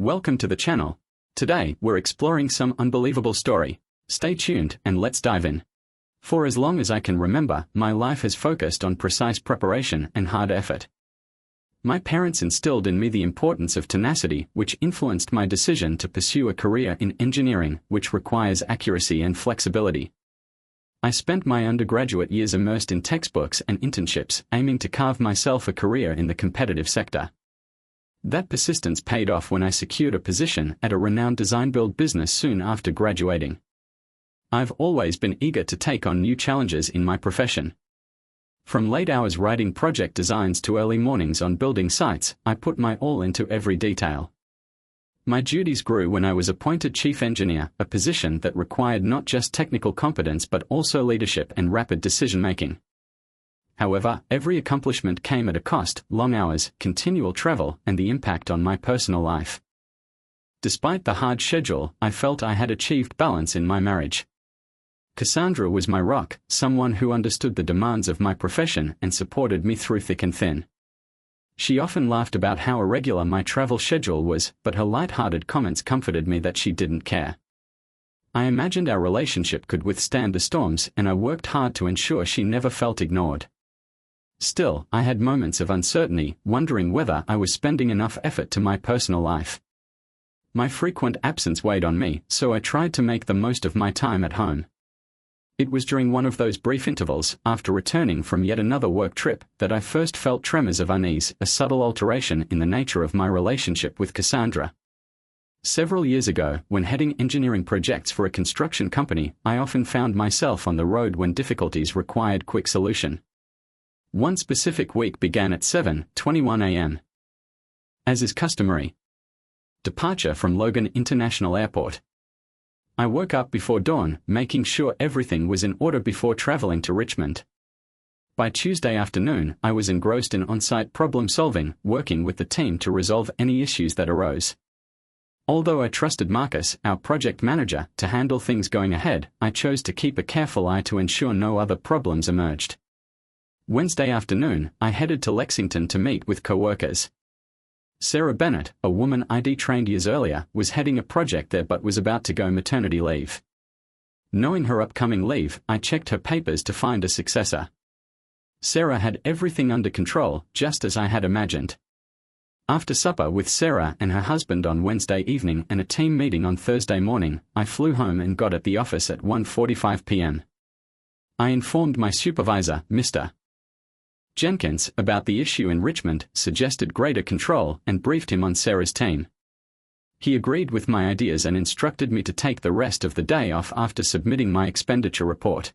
Welcome to the channel. Today, we're exploring some unbelievable story. Stay tuned and let's dive in. For as long as I can remember, my life has focused on precise preparation and hard effort. My parents instilled in me the importance of tenacity, which influenced my decision to pursue a career in engineering, which requires accuracy and flexibility. I spent my undergraduate years immersed in textbooks and internships, aiming to carve myself a career in the competitive sector. That persistence paid off when I secured a position at a renowned design-build business soon after graduating. I've always been eager to take on new challenges in my profession. From late hours writing project designs to early mornings on building sites, I put my all into every detail. My duties grew when I was appointed chief engineer, a position that required not just technical competence but also leadership and rapid decision-making. However, every accomplishment came at a cost: long hours, continual travel, and the impact on my personal life. Despite the hard schedule, I felt I had achieved balance in my marriage. Cassandra was my rock, someone who understood the demands of my profession and supported me through thick and thin. She often laughed about how irregular my travel schedule was, but her light-hearted comments comforted me that she didn't care. I imagined our relationship could withstand the storms, and I worked hard to ensure she never felt ignored. Still, I had moments of uncertainty, wondering whether I was spending enough effort to my personal life. My frequent absence weighed on me, so I tried to make the most of my time at home. It was during one of those brief intervals, after returning from yet another work trip, that I first felt tremors of unease, a subtle alteration in the nature of my relationship with Cassandra. Several years ago, when heading engineering projects for a construction company, I often found myself on the road when difficulties required quick solution. One specific week began at 7:21 a.m. As is customary. Departure from Logan International Airport. I woke up before dawn, making sure everything was in order before traveling to Richmond. By Tuesday afternoon, I was engrossed in on-site problem-solving, working with the team to resolve any issues that arose. Although I trusted Marcus, our project manager, to handle things going ahead, I chose to keep a careful eye to ensure no other problems emerged. Wednesday afternoon, I headed to Lexington to meet with co-workers. Sarah Bennett, a woman I'd trained years earlier, was heading a project there but was about to go maternity leave. Knowing her upcoming leave, I checked her papers to find a successor. Sarah had everything under control, just as I had imagined. After supper with Sarah and her husband on Wednesday evening and a team meeting on Thursday morning, I flew home and got at the office at 1:45 p.m. I informed my supervisor, Mr. Jenkins, about the issue in Richmond, suggested greater control, and briefed him on Sarah's team. He agreed with my ideas and instructed me to take the rest of the day off after submitting my expenditure report.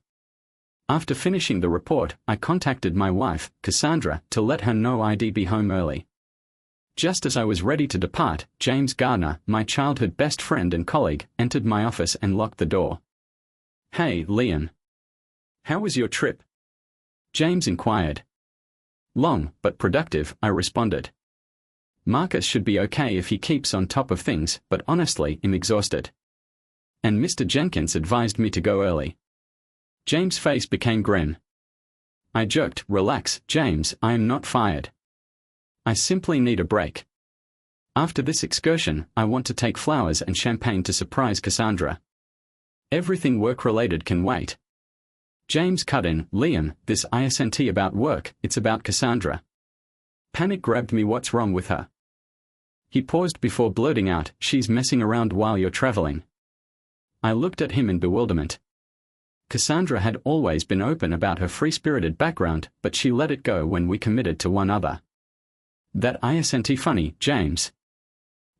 After finishing the report, I contacted my wife, Cassandra, to let her know I'd be home early. Just as I was ready to depart, James Gardner, my childhood best friend and colleague, entered my office and locked the door. "Hey, Liam. How was your trip?" James inquired. "Long, but productive," I responded. "Marcus should be okay if he keeps on top of things, but honestly, I'm exhausted. And Mr. Jenkins advised me to go early." James' face became grim. I joked, "Relax, James, I am not fired. I simply need a break. After this excursion, I want to take flowers and champagne to surprise Cassandra. Everything work-related can wait." James cut in, "Liam, this isn't about work, it's about Cassandra." Panic grabbed me. "What's wrong with her?" He paused before blurting out, "She's messing around while you're traveling." I looked at him in bewilderment. Cassandra had always been open about her free-spirited background, but she let it go when we committed to one other. "That isn't funny, James.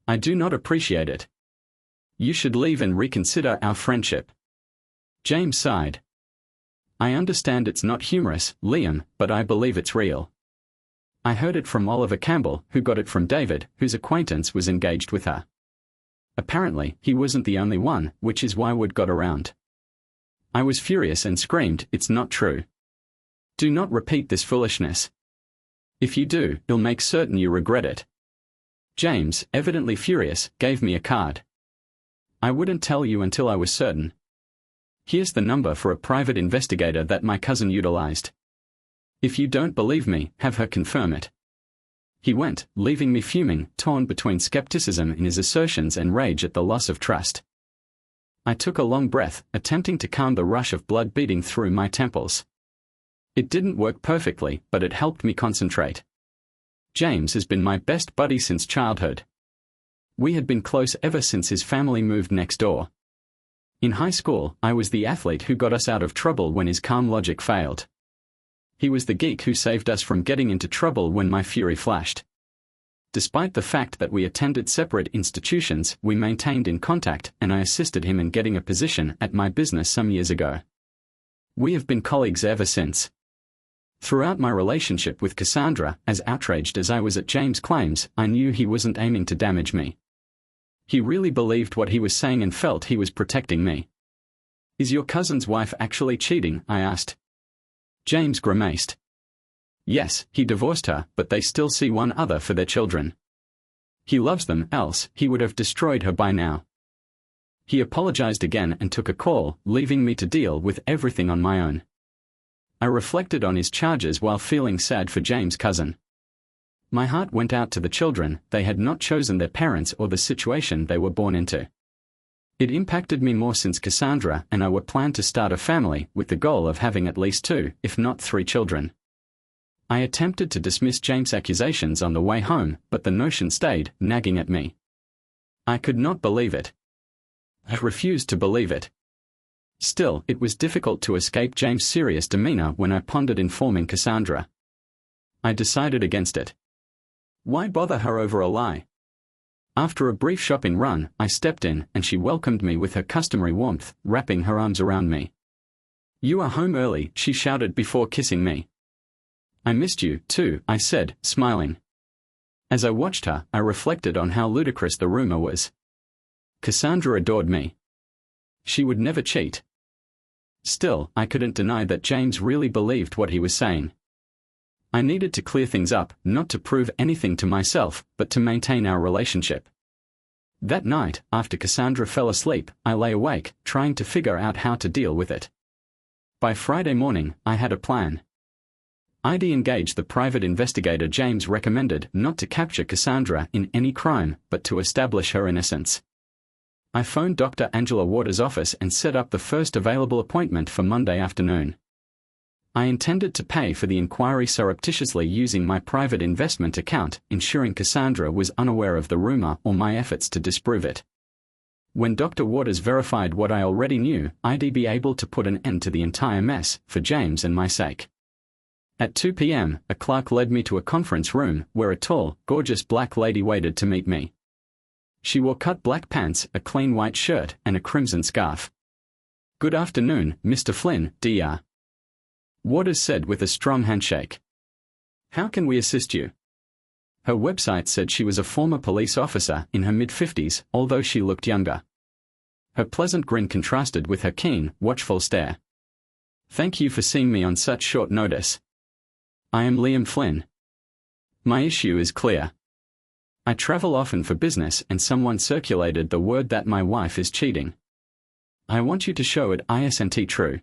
I do not appreciate it. You should leave and reconsider our friendship." James sighed. "I understand it's not humorous, Liam, but I believe it's real. I heard it from Oliver Campbell, who got it from David, whose acquaintance was engaged with her. Apparently, he wasn't the only one, which is why word got around." I was furious and screamed, "It's not true. Do not repeat this foolishness. If you do, you'll make certain you regret it." James, evidently furious, gave me a card. "I wouldn't tell you until I was certain. Here's the number for a private investigator that my cousin utilized. If you don't believe me, have her confirm it." He went, leaving me fuming, torn between skepticism in his assertions and rage at the loss of trust. I took a long breath, attempting to calm the rush of blood beating through my temples. It didn't work perfectly, but it helped me concentrate. James has been my best buddy since childhood. We had been close ever since his family moved next door. In high school, I was the athlete who got us out of trouble when his calm logic failed. He was the geek who saved us from getting into trouble when my fury flashed. Despite the fact that we attended separate institutions, we maintained in contact, and I assisted him in getting a position at my business some years ago. We have been colleagues ever since. Throughout my relationship with Cassandra, as outraged as I was at James' claims, I knew he wasn't aiming to damage me. He really believed what he was saying and felt he was protecting me. "Is your cousin's wife actually cheating?" I asked. James grimaced. "Yes, he divorced her, but they still see one other for their children. He loves them, else he would have destroyed her by now." He apologized again and took a call, leaving me to deal with everything on my own. I reflected on his charges while feeling sad for James' cousin. My heart went out to the children. They had not chosen their parents or the situation they were born into. It impacted me more since Cassandra and I were planned to start a family with the goal of having at least 2, if not 3 children. I attempted to dismiss James' accusations on the way home, but the notion stayed nagging at me. I could not believe it. I refused to believe it. Still, it was difficult to escape James' serious demeanor when I pondered informing Cassandra. I decided against it. Why bother her over a lie? After a brief shopping run, I stepped in, and she welcomed me with her customary warmth, wrapping her arms around me. "You are home early," she shouted before kissing me. "I missed you, too," I said, smiling. As I watched her, I reflected on how ludicrous the rumor was. Cassandra adored me. She would never cheat. Still, I couldn't deny that James really believed what he was saying. I needed to clear things up, not to prove anything to myself, but to maintain our relationship. That night, after Cassandra fell asleep, I lay awake, trying to figure out how to deal with it. By Friday morning, I had a plan. I'd engage the private investigator James recommended, not to capture Cassandra in any crime, but to establish her innocence. I phoned Dr. Angela Waters' office and set up the first available appointment for Monday afternoon. I intended to pay for the inquiry surreptitiously using my private investment account, ensuring Cassandra was unaware of the rumor or my efforts to disprove it. When Dr. Waters verified what I already knew, I'd be able to put an end to the entire mess, for James and my sake. At 2 p.m., a clerk led me to a conference room, where a tall, gorgeous black lady waited to meet me. She wore cut black pants, a clean white shirt, and a crimson scarf. "Good afternoon, Mr. Flynn, Dr. Waters said with a strong handshake. "How can we assist you?" Her website said she was a former police officer in her mid-50s, although she looked younger. Her pleasant grin contrasted with her keen, watchful stare. "Thank you for seeing me on such short notice. I am Liam Flynn. My issue is clear. I travel often for business and someone circulated the word that my wife is cheating. I want you to show it isn't true."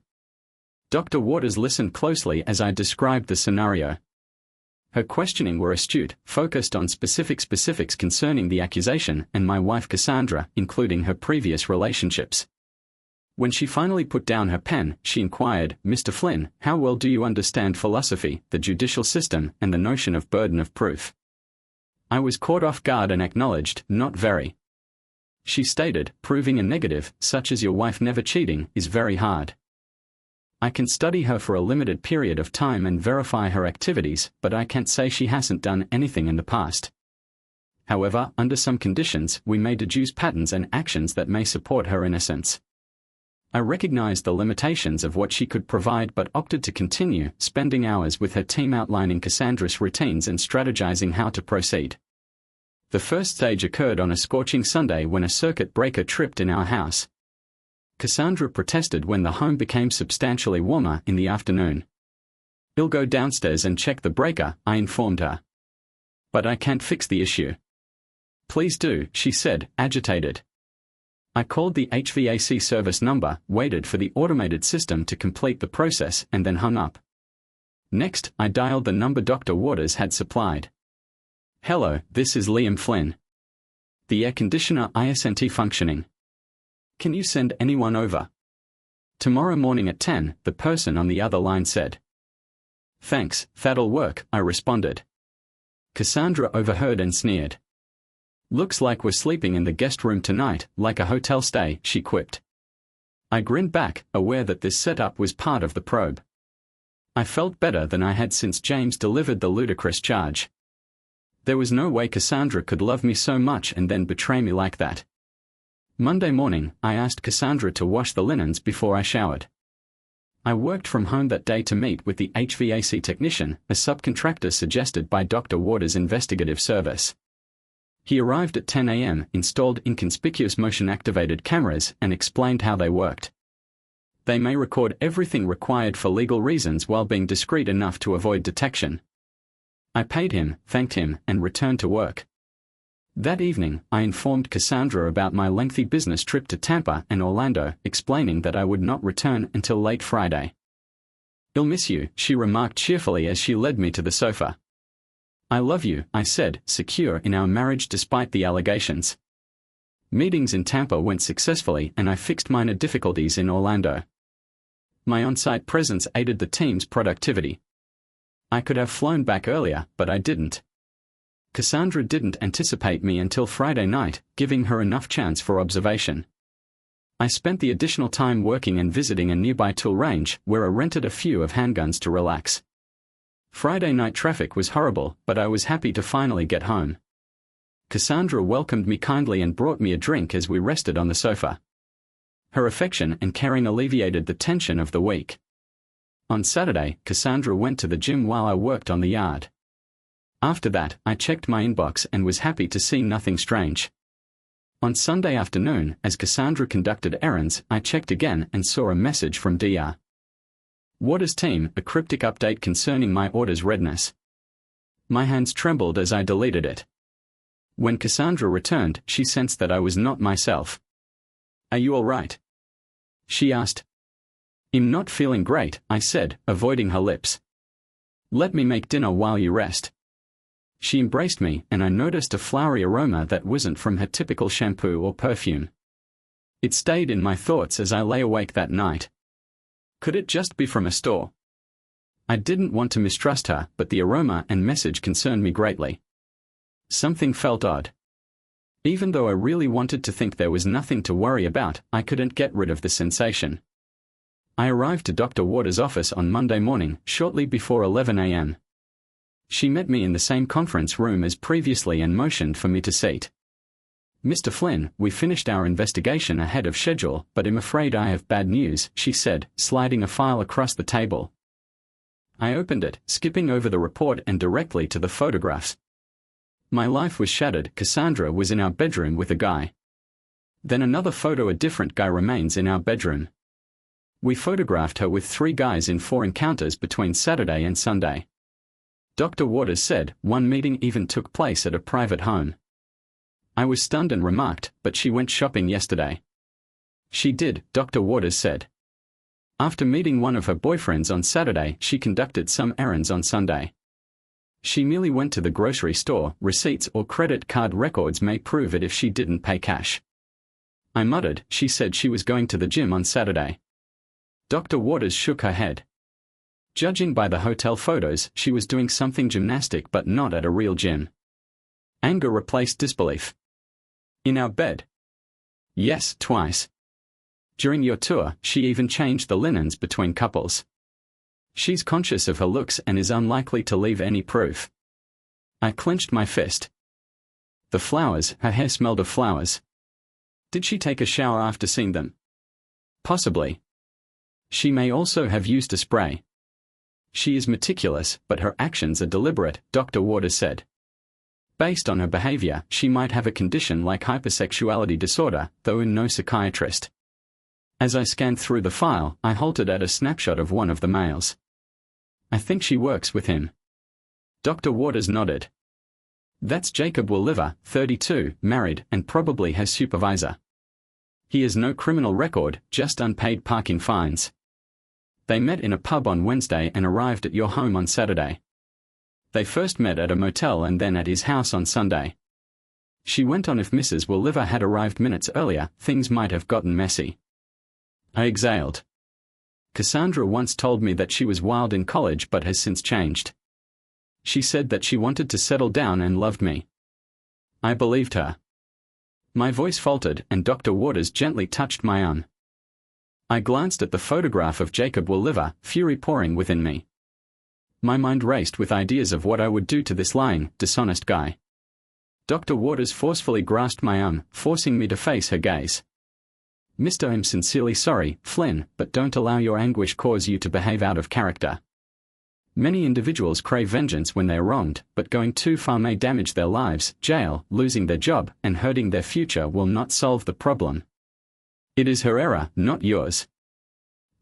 Dr. Waters listened closely as I described the scenario. Her questioning were astute, focused on specifics concerning the accusation and my wife Cassandra, including her previous relationships. When she finally put down her pen, she inquired, "Mr. Flynn, how well do you understand philosophy, the judicial system, and the notion of burden of proof?" I was caught off guard and acknowledged, "Not very." She stated, "Proving a negative, such as your wife never cheating, is very hard. I can study her for a limited period of time and verify her activities, but I can't say she hasn't done anything in the past. However, under some conditions, we may deduce patterns and actions that may support her innocence." I recognized the limitations of what she could provide but opted to continue, spending hours with her team outlining Cassandra's routines and strategizing how to proceed. The first stage occurred on a scorching Sunday when a circuit breaker tripped in our house. Cassandra protested when the home became substantially warmer in the afternoon. "I'll go downstairs and check the breaker," I informed her. "But I can't fix the issue." "Please do," she said, agitated. I called the HVAC service number, waited for the automated system to complete the process, and then hung up. Next, I dialed the number Dr. Waters had supplied. Hello, this is Liam Flynn. The air conditioner isn't functioning. Can you send anyone over? Tomorrow morning at 10, the person on the other line said. Thanks, that'll work, I responded. Cassandra overheard and sneered. Looks like we're sleeping in the guest room tonight, like a hotel stay, she quipped. I grinned back, aware that this setup was part of the probe. I felt better than I had since James delivered the ludicrous charge. There was no way Cassandra could love me so much and then betray me like that. Monday morning, I asked Cassandra to wash the linens before I showered. I worked from home that day to meet with the HVAC technician, a subcontractor suggested by Dr. Waters' investigative service. He arrived at 10 a.m., installed inconspicuous motion-activated cameras, and explained how they worked. They may record everything required for legal reasons while being discreet enough to avoid detection. I paid him, thanked him, and returned to work. That evening, I informed Cassandra about my lengthy business trip to Tampa and Orlando, explaining that I would not return until late Friday. I'll miss you, she remarked cheerfully as she led me to the sofa. I love you, I said, secure in our marriage despite the allegations. Meetings in Tampa went successfully and I fixed minor difficulties in Orlando. My on-site presence aided the team's productivity. I could have flown back earlier, but I didn't. Cassandra didn't anticipate me until Friday night, giving her enough chance for observation. I spent the additional time working and visiting a nearby tool range, where I rented a few of handguns to relax. Friday night traffic was horrible, but I was happy to finally get home. Cassandra welcomed me kindly and brought me a drink as we rested on the sofa. Her affection and caring alleviated the tension of the week. On Saturday, Cassandra went to the gym while I worked on the yard. After that, I checked my inbox and was happy to see nothing strange. On Sunday afternoon, as Cassandra conducted errands, I checked again and saw a message from Dr. Waters' team, a cryptic update concerning my order's redness. My hands trembled as I deleted it. When Cassandra returned, she sensed that I was not myself. Are you all right? She asked. I'm not feeling great, I said, avoiding her lips. Let me make dinner while you rest. She embraced me, and I noticed a flowery aroma that wasn't from her typical shampoo or perfume. It stayed in my thoughts as I lay awake that night. Could it just be from a store? I didn't want to mistrust her, but the aroma and message concerned me greatly. Something felt odd. Even though I really wanted to think there was nothing to worry about, I couldn't get rid of the sensation. I arrived to Dr. Waters' office on Monday morning, shortly before 11 a.m. She met me in the same conference room as previously and motioned for me to seat. Mr. Flynn, we finished our investigation ahead of schedule, but I'm afraid I have bad news, she said, sliding a file across the table. I opened it, skipping over the report and directly to the photographs. My life was shattered. Cassandra was in our bedroom with a guy. Then another photo, a different guy remains in our bedroom. We photographed her with 3 guys in 4 encounters between Saturday and Sunday. Dr. Waters said one meeting even took place at a private home. I was stunned and remarked, but she went shopping yesterday. She did, Dr. Waters said. After meeting one of her boyfriends on Saturday, she conducted some errands on Sunday. She merely went to the grocery store. Receipts or credit card records may prove it if she didn't pay cash. I muttered. She said she was going to the gym on Saturday. Dr. Waters shook her head. Judging by the hotel photos, she was doing something gymnastic but not at a real gym. Anger replaced disbelief. In our bed? Yes, twice. During your tour, she even changed the linens between couples. She's conscious of her looks and is unlikely to leave any proof. I clenched my fist. The flowers, her hair smelled of flowers. Did she take a shower after seeing them? Possibly. She may also have used a spray. She is meticulous, but her actions are deliberate, Dr. Waters said. Based on her behavior, she might have a condition like hypersexuality disorder, though I'm no psychiatrist. As I scanned through the file, I halted at a snapshot of one of the males. I think she works with him. Dr. Waters nodded. That's Jacob Williver, 32, married, and probably her supervisor. He has no criminal record, just unpaid parking fines. They met in a pub on Wednesday and arrived at your home on Saturday. They first met at a motel and then at his house on Sunday. She went on if Mrs. Walliver had arrived minutes earlier, things might have gotten messy. I exhaled. Cassandra once told me that she was wild in college but has since changed. She said that she wanted to settle down and loved me. I believed her. My voice faltered and Dr. Waters gently touched my arm. I glanced at the photograph of Jacob Walliver, fury pouring within me. My mind raced with ideas of what I would do to this lying, dishonest guy. Dr. Waters forcefully grasped my arm, forcing me to face her gaze. Mr. I'm sincerely sorry, Flynn, but don't allow your anguish cause you to behave out of character. Many individuals crave vengeance when they are wronged, but going too far may damage their lives. Jail, losing their job, and hurting their future will not solve the problem. It is her error, not yours.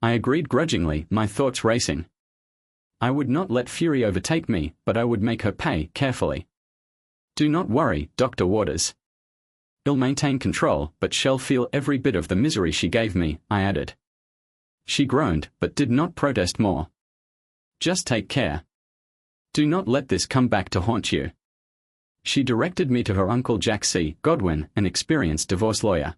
I agreed grudgingly, my thoughts racing. I would not let fury overtake me, but I would make her pay, carefully. Do not worry, Dr. Waters. I'll maintain control, but shall feel every bit of the misery she gave me, I added. She groaned, but did not protest more. Just take care. Do not let this come back to haunt you. She directed me to her uncle Jack C. Godwin, an experienced divorce lawyer.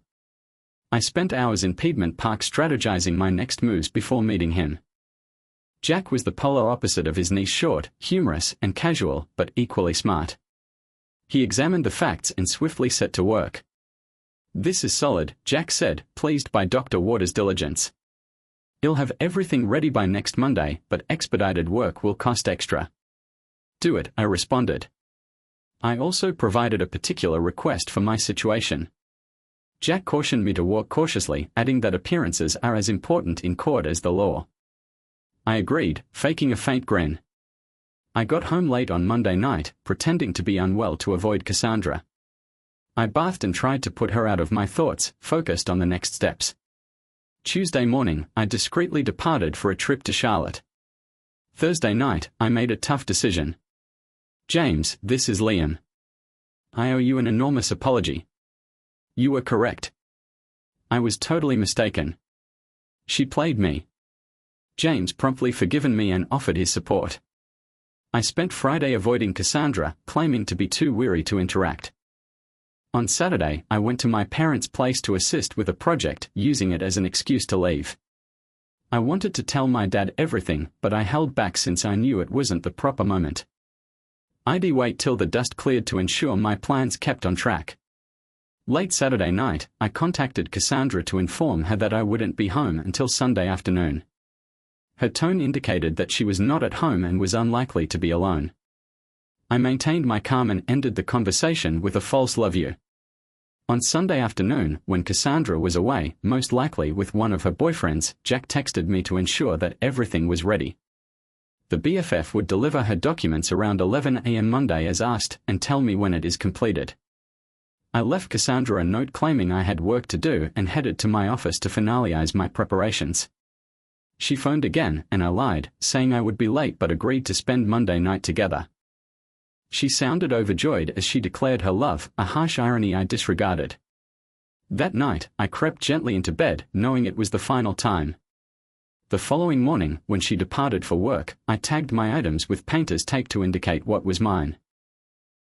I spent hours in Piedmont Park strategizing my next moves before meeting him. Jack was the polar opposite of his niece, short, humorous, and casual, but equally smart. He examined the facts and swiftly set to work. This is solid, Jack said, pleased by Dr. Waters' diligence. He'll have everything ready by next Monday, but expedited work will cost extra. Do it, I responded. I also provided a particular request for my situation. Jack cautioned me to walk cautiously, adding that appearances are as important in court as the law. I agreed, faking a faint grin. I got home late on Monday night, pretending to be unwell to avoid Cassandra. I bathed and tried to put her out of my thoughts, focused on the next steps. Tuesday morning, I discreetly departed for a trip to Charlotte. Thursday night, I made a tough decision. James, this is Liam. I owe you an enormous apology. You were correct. I was totally mistaken. She played me. James promptly forgiven me and offered his support. I spent Friday avoiding Cassandra, claiming to be too weary to interact. On Saturday, I went to my parents' place to assist with a project, using it as an excuse to leave. I wanted to tell my dad everything, but I held back since I knew it wasn't the proper moment. I'd wait till the dust cleared to ensure my plans kept on track. Late Saturday night, I contacted Cassandra to inform her that I wouldn't be home until Sunday afternoon. Her tone indicated that she was not at home and was unlikely to be alone. I maintained my calm and ended the conversation with a false love you. On Sunday afternoon, when Cassandra was away, most likely with one of her boyfriends, Jack texted me to ensure that everything was ready. The BFF would deliver her documents around 11 a.m. Monday as asked, and tell me when it is completed. I left Cassandra a note claiming I had work to do and headed to my office to finalize my preparations. She phoned again, and I lied, saying I would be late but agreed to spend Monday night together. She sounded overjoyed as she declared her love, a harsh irony I disregarded. That night, I crept gently into bed, knowing it was the final time. The following morning, when she departed for work, I tagged my items with painter's tape to indicate what was mine.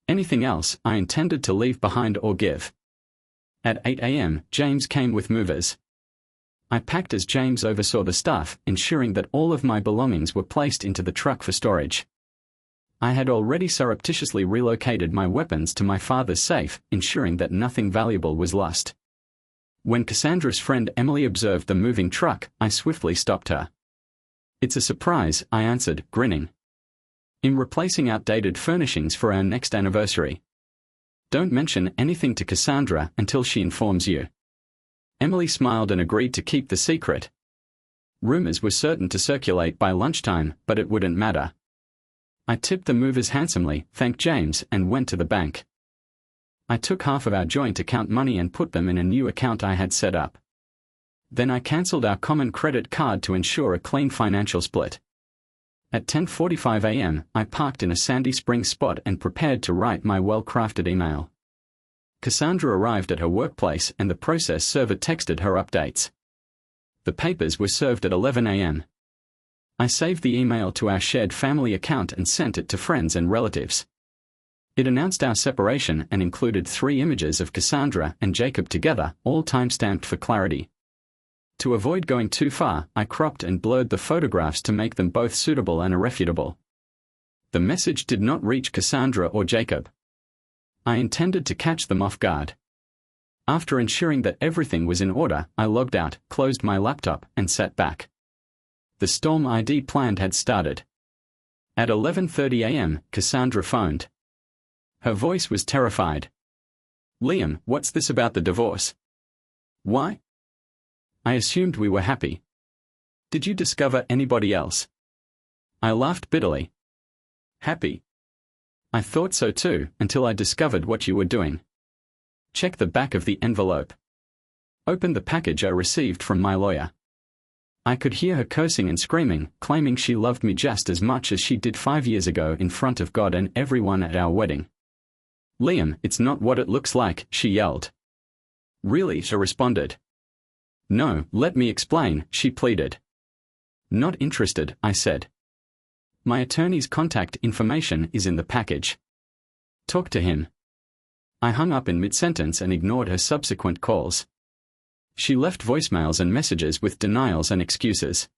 Anything else, I intended to leave behind or give. At 8 a.m., James came with movers. I packed as James oversaw the stuff, ensuring that all of my belongings were placed into the truck for storage. I had already surreptitiously relocated my weapons to my father's safe, ensuring that nothing valuable was lost. When Cassandra's friend Emily observed the moving truck, I swiftly stopped her. It's a surprise, I answered, grinning. I'm replacing outdated furnishings for our next anniversary. Don't mention anything to Cassandra until she informs you. Emily smiled and agreed to keep the secret. Rumors were certain to circulate by lunchtime, but it wouldn't matter. I tipped the movers handsomely, thanked James, and went to the bank. I took half of our joint account money and put them in a new account I had set up. Then I cancelled our common credit card to ensure a clean financial split. At 10:45 a.m., I parked in a Sandy Springs spot and prepared to write my well-crafted email. Cassandra arrived at her workplace and the process server texted her updates. The papers were served at 11 a.m. I saved the email to our shared family account and sent it to friends and relatives. It announced our separation and included 3 images of Cassandra and Jacob together, all time-stamped for clarity. To avoid going too far, I cropped and blurred the photographs to make them both suitable and irrefutable. The message did not reach Cassandra or Jacob. I intended to catch them off guard. After ensuring that everything was in order, I logged out, closed my laptop, and sat back. The storm ID planned had started. At 11:30 a.m., Cassandra phoned. Her voice was terrified. "Liam, what's this about the divorce?" "Why?" "I assumed we were happy. Did you discover anybody else?" I laughed bitterly. "Happy? I thought so too, until I discovered what you were doing. Check the back of the envelope. Open the package I received from my lawyer." I could hear her cursing and screaming, claiming she loved me just as much as she did 5 years ago in front of God and everyone at our wedding. "Liam, it's not what it looks like," she yelled. "Really?" I responded. "No, let me explain," she pleaded. "Not interested," I said. "My attorney's contact information is in the package. Talk to him." I hung up in mid-sentence and ignored her subsequent calls. She left voicemails and messages with denials and excuses.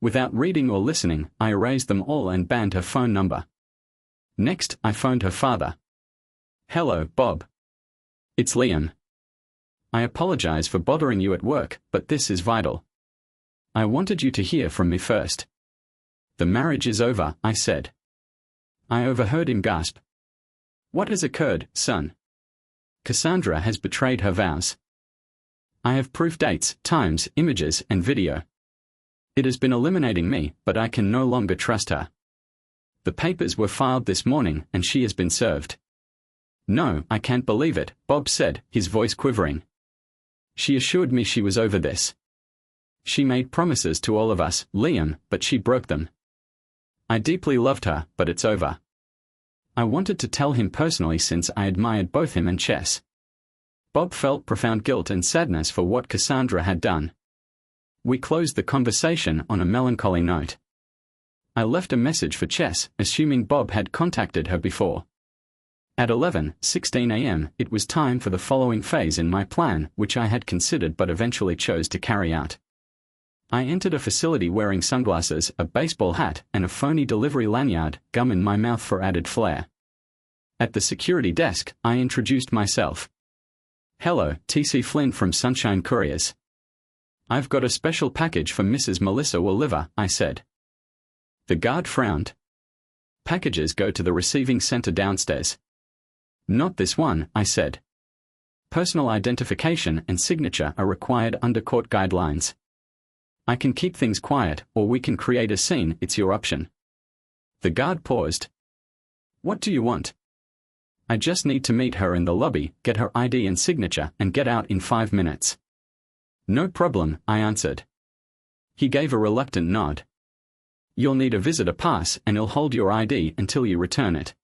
Without reading or listening, I erased them all and banned her phone number. Next, I phoned her father. "Hello, Bob. It's Liam. I apologize for bothering you at work, but this is vital. I wanted you to hear from me first." "The marriage is over," I said. I overheard him gasp. "What has occurred, son?" "Cassandra has betrayed her vows. I have proof, dates, times, images, and video. It has been eliminating me, but I can no longer trust her. The papers were filed this morning, and she has been served." "No, I can't believe it," Bob said, his voice quivering. "She assured me she was over this. She made promises to all of us, Liam, but she broke them. I deeply loved her, but it's over." I wanted to tell him personally since I admired both him and Chess. Bob felt profound guilt and sadness for what Cassandra had done. We closed the conversation on a melancholy note. I left a message for Chess, assuming Bob had contacted her before. At 11:16 a.m., it was time for the following phase in my plan, which I had considered but eventually chose to carry out. I entered a facility wearing sunglasses, a baseball hat, and a phony delivery lanyard, gum in my mouth for added flair. At the security desk, I introduced myself. "Hello, T.C. Flynn from Sunshine Couriers. I've got a special package for Mrs. Melissa Walliver," I said. The guard frowned. "Packages go to the receiving center downstairs." "Not this one," I said. "Personal identification and signature are required under court guidelines. I can keep things quiet, or we can create a scene, it's your option." The guard paused. "What do you want?" "I just need to meet her in the lobby, get her ID and signature, and get out in 5 minutes." "No problem," I answered. He gave a reluctant nod. "You'll need a visitor pass and he'll hold your ID until you return it."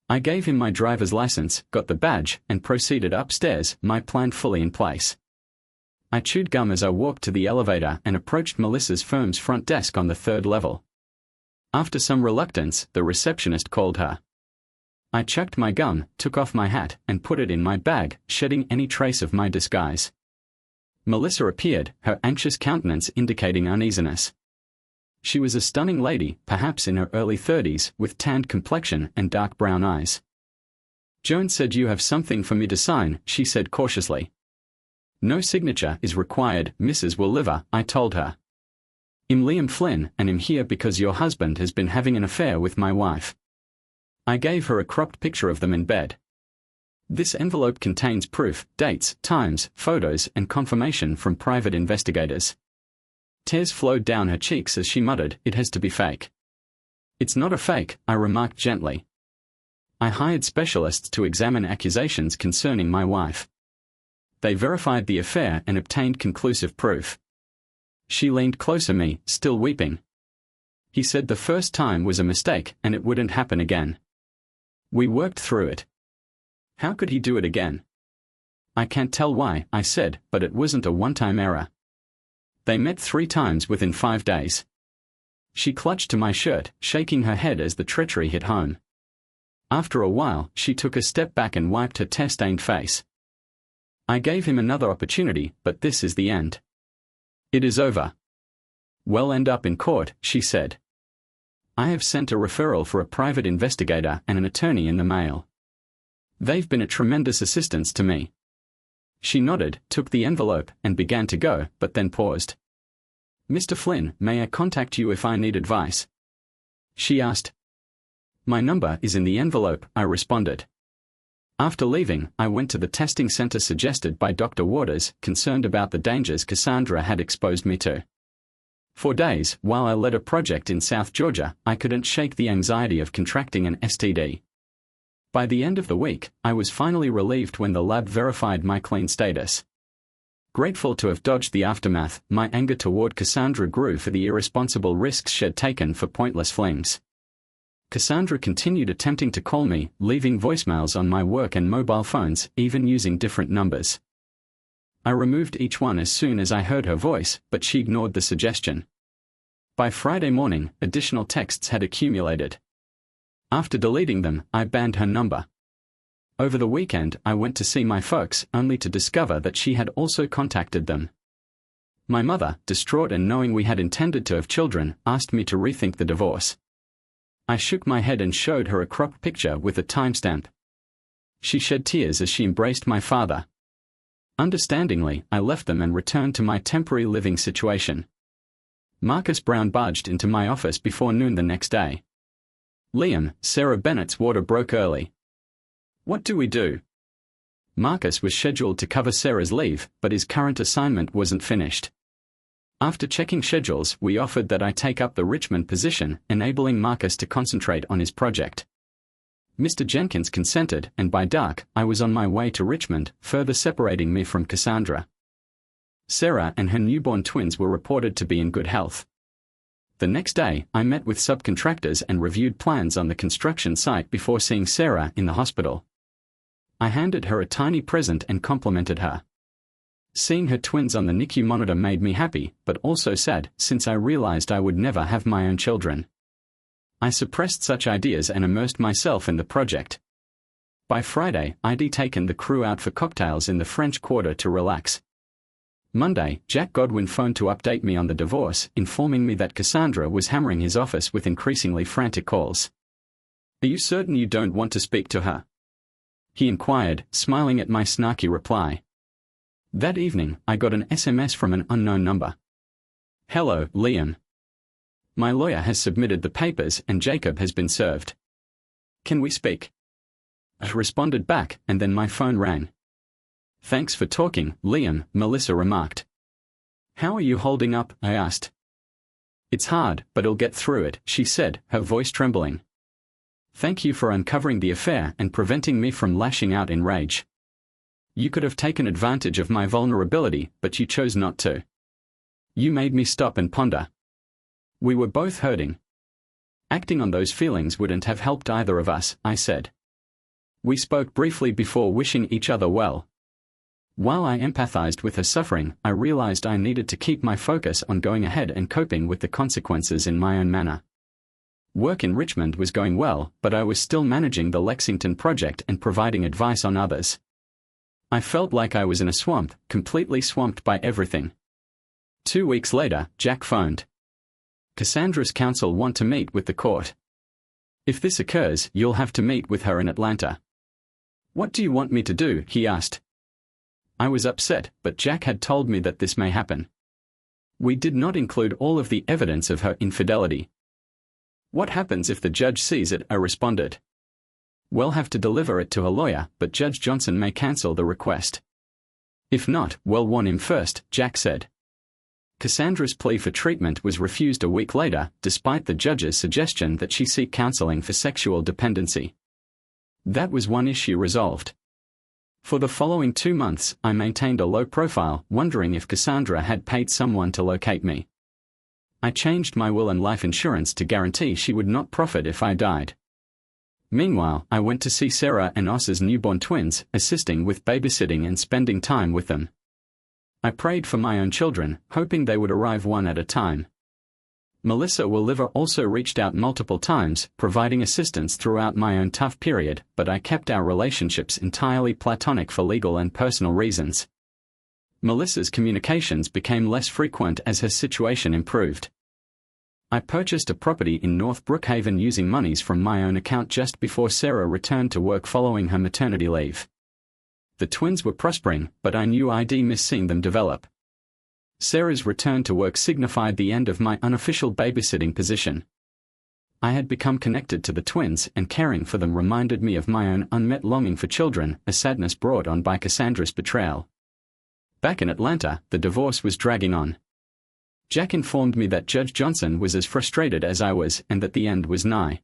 I gave him my driver's license, got the badge, and proceeded upstairs, my plan fully in place. I chewed gum as I walked to the elevator and approached Melissa's firm's front desk on the 3rd level. After some reluctance, the receptionist called her. I chucked my gum, took off my hat, and put it in my bag, shedding any trace of my disguise. Melissa appeared, her anxious countenance indicating uneasiness. She was a stunning lady, perhaps in her early 30s, with tanned complexion and dark brown eyes. "Joan said you have something for me to sign," she said cautiously. "No signature is required, Mrs. Walliver," I told her. "I'm Liam Flynn, and I'm here because your husband has been having an affair with my wife." I gave her a cropped picture of them in bed. "This envelope contains proof, dates, times, photos, and confirmation from private investigators." Tears flowed down her cheeks as she muttered, "It has to be fake." "It's not a fake," I remarked gently. "I hired specialists to examine accusations concerning my wife. They verified the affair and obtained conclusive proof." She leaned closer to me, still weeping. "He said the first time was a mistake and it wouldn't happen again. We worked through it. How could he do it again?" "I can't tell why," I said, "but it wasn't a one-time error. They met 3 times within 5 days. She clutched to my shirt, shaking her head as the treachery hit home. After a while, she took a step back and wiped her tear-stained face. I gave him another opportunity, but this is the end. It is over. We'll end up in court, she said. I have sent a referral for a private investigator and an attorney in the mail. They've been a tremendous assistance to me. She nodded, took the envelope, and began to go, but then paused. Mr. Flynn, may I contact you if I need advice? She asked. My number is in the envelope, I responded. After leaving, I went to the testing center suggested by Dr. Waters, concerned about the dangers Cassandra had exposed me to. For days, while I led a project in South Georgia, I couldn't shake the anxiety of contracting an STD. By the end of the week, I was finally relieved when the lab verified my clean status. Grateful to have dodged the aftermath, my anger toward Cassandra grew for the irresponsible risks she'd taken for pointless flings. Cassandra continued attempting to call me, leaving voicemails on my work and mobile phones, even using different numbers. I removed each one as soon as I heard her voice, but she ignored the suggestion. By Friday morning, additional texts had accumulated. After deleting them, I banned her number. Over the weekend, I went to see my folks, only to discover that she had also contacted them. My mother, distraught and knowing we had intended to have children, asked me to rethink the divorce. I shook my head and showed her a cropped picture with a timestamp. She shed tears as she embraced my father. Understandingly, I left them and returned to my temporary living situation. Marcus Brown barged into my office before noon the next day. Liam, Sarah Bennett's water broke early. What do we do? Marcus was scheduled to cover Sarah's leave, but his current assignment wasn't finished. After checking schedules, we offered that I take up the Richmond position, enabling Marcus to concentrate on his project. Mr. Jenkins consented, and by dark, I was on my way to Richmond, further separating me from Cassandra. Sarah and her newborn twins were reported to be in good health. The next day, I met with subcontractors and reviewed plans on the construction site before seeing Sarah in the hospital. I handed her a tiny present and complimented her. Seeing her twins on the NICU monitor made me happy, but also sad, since I realized I would never have my own children. I suppressed such ideas and immersed myself in the project. By Friday, I'd taken the crew out for cocktails in the French Quarter to relax. Monday, Jack Godwin phoned to update me on the divorce, informing me that Cassandra was hammering his office with increasingly frantic calls. Are you certain you don't want to speak to her? He inquired, smiling at my snarky reply. That evening, I got an SMS from an unknown number. Hello, Liam. My lawyer has submitted the papers and Jacob has been served. Can we speak? I responded back, and then my phone rang. Thanks for talking, Liam, Melissa remarked. How are you holding up? I asked. It's hard, but I'll get through it, she said, her voice trembling. Thank you for uncovering the affair and preventing me from lashing out in rage. You could have taken advantage of my vulnerability, but you chose not to. You made me stop and ponder. We were both hurting. Acting on those feelings wouldn't have helped either of us, I said. We spoke briefly before wishing each other well. While I empathized with her suffering, I realized I needed to keep my focus on going ahead and coping with the consequences in my own manner. Work in Richmond was going well, but I was still managing the Lexington project and providing advice on others. I felt like I was in a swamp, completely swamped by everything. 2 weeks later, Jack phoned. Cassandra's counsel want to meet with the court. If this occurs, you'll have to meet with her in Atlanta. What do you want me to do? He asked. I was upset, but Jack had told me that this may happen. We did not include all of the evidence of her infidelity. What happens if the judge sees it? I responded. We'll have to deliver it to her lawyer, but Judge Johnson may cancel the request. If not, we'll warn him first, Jack said. Cassandra's plea for treatment was refused a week later, despite the judge's suggestion that she seek counseling for sexual dependency. That was one issue resolved. For the following 2 months, I maintained a low profile, wondering if Cassandra had paid someone to locate me. I changed my will and life insurance to guarantee she would not profit if I died. Meanwhile, I went to see Sarah and Os's newborn twins, assisting with babysitting and spending time with them. I prayed for my own children, hoping they would arrive one at a time. Melissa Walliver also reached out multiple times, providing assistance throughout my own tough period, but I kept our relationships entirely platonic for legal and personal reasons. Melissa's communications became less frequent as her situation improved. I purchased a property in North Brookhaven using monies from my own account just before Sarah returned to work following her maternity leave. The twins were prospering, but I knew I'd miss seeing them develop. Sarah's return to work signified the end of my unofficial babysitting position. I had become connected to the twins, and caring for them reminded me of my own unmet longing for children, a sadness brought on by Cassandra's betrayal. Back in Atlanta, the divorce was dragging on. Jack informed me that Judge Johnson was as frustrated as I was and that the end was nigh.